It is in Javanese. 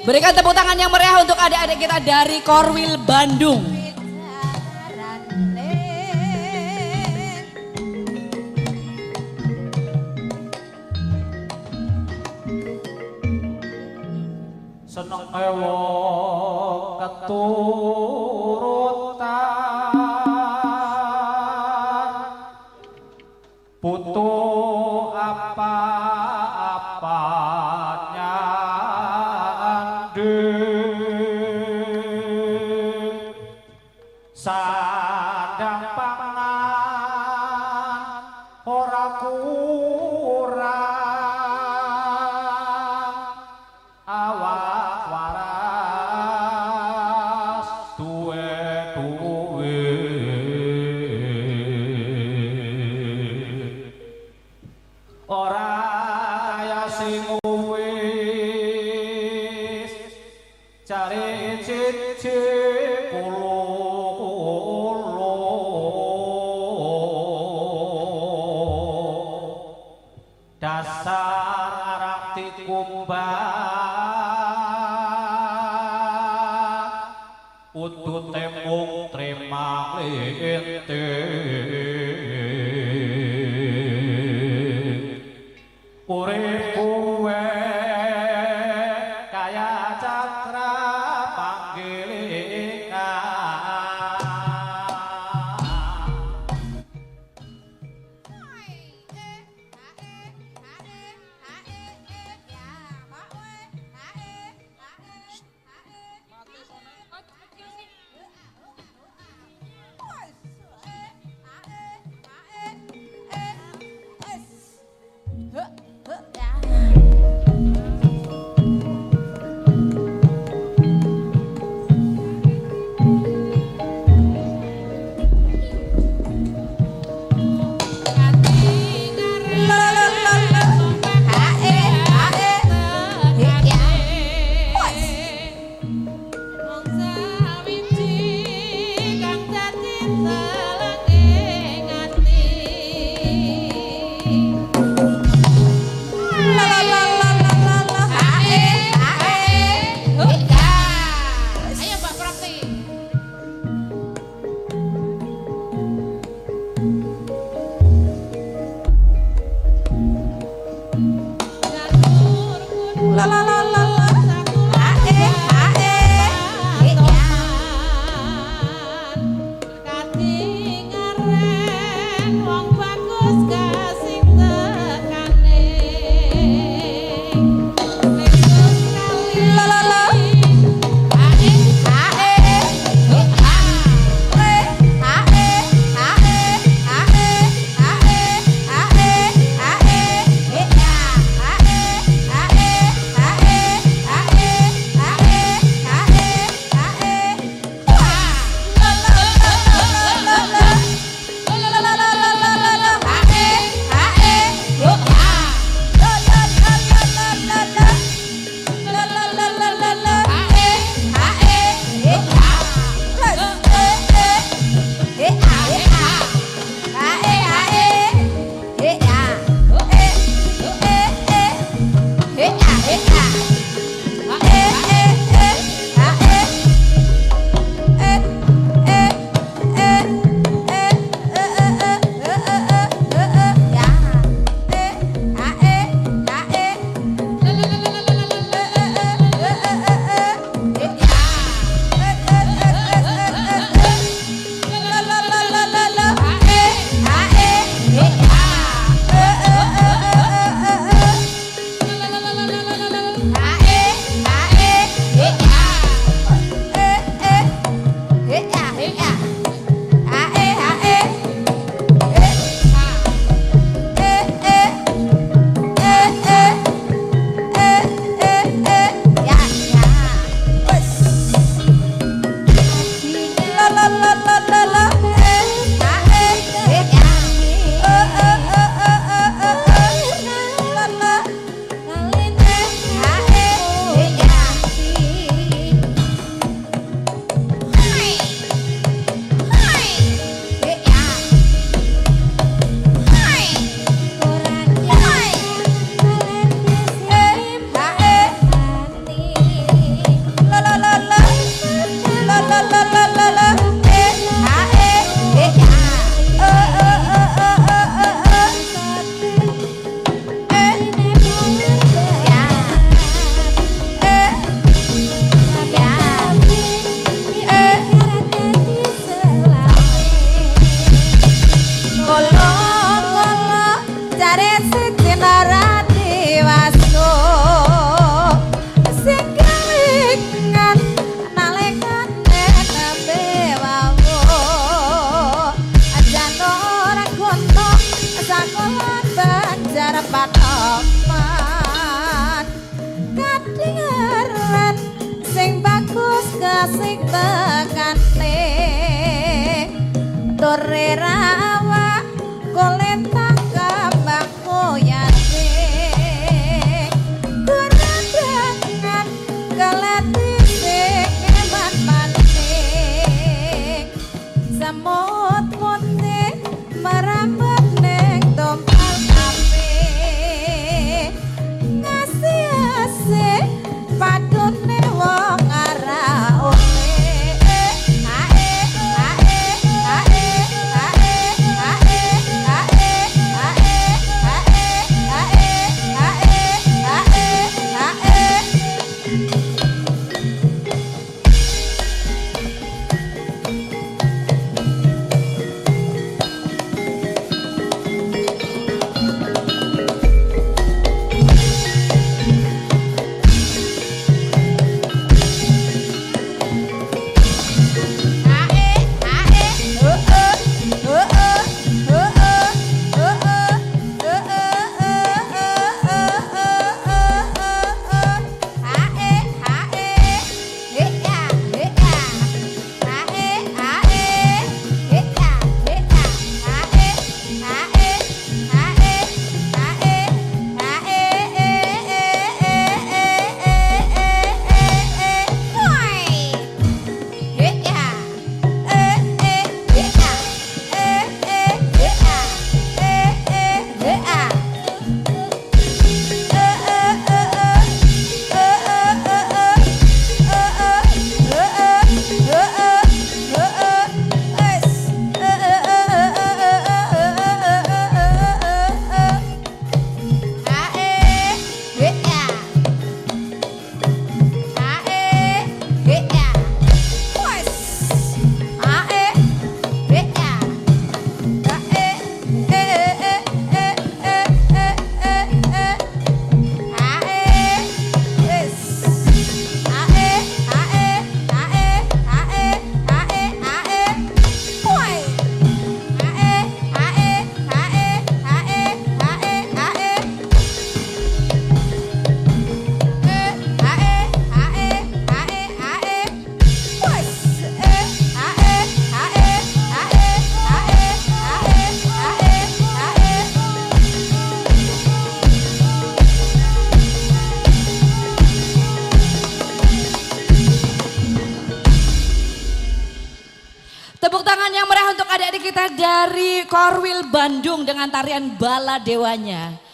Berikan tepuk tangan yang meriah untuk adik-adik kita dari Korwil Bandung. Seneng ewo keturutan putu apa-apanya andeng sandang pangan ora kurang awak waras duwe ora kaya sing wis cari cici kulo dasar arang dikumbang udut tembung terima lente urip kuwe kaya cakra panggilingan Pakulan Banjar Patoman kadingeren sing bagus kasih bekane tore rawa kolentang kambang koyane kurandangan kalati sing eman maning semut putih merambat neng tompal ape ngasih asih padune wong arah ole ae ae ae ae ae ae Tepuk tangan yang meriah untuk adik-adik kita dari Korwil Bandung dengan tarian Bala Dewanya.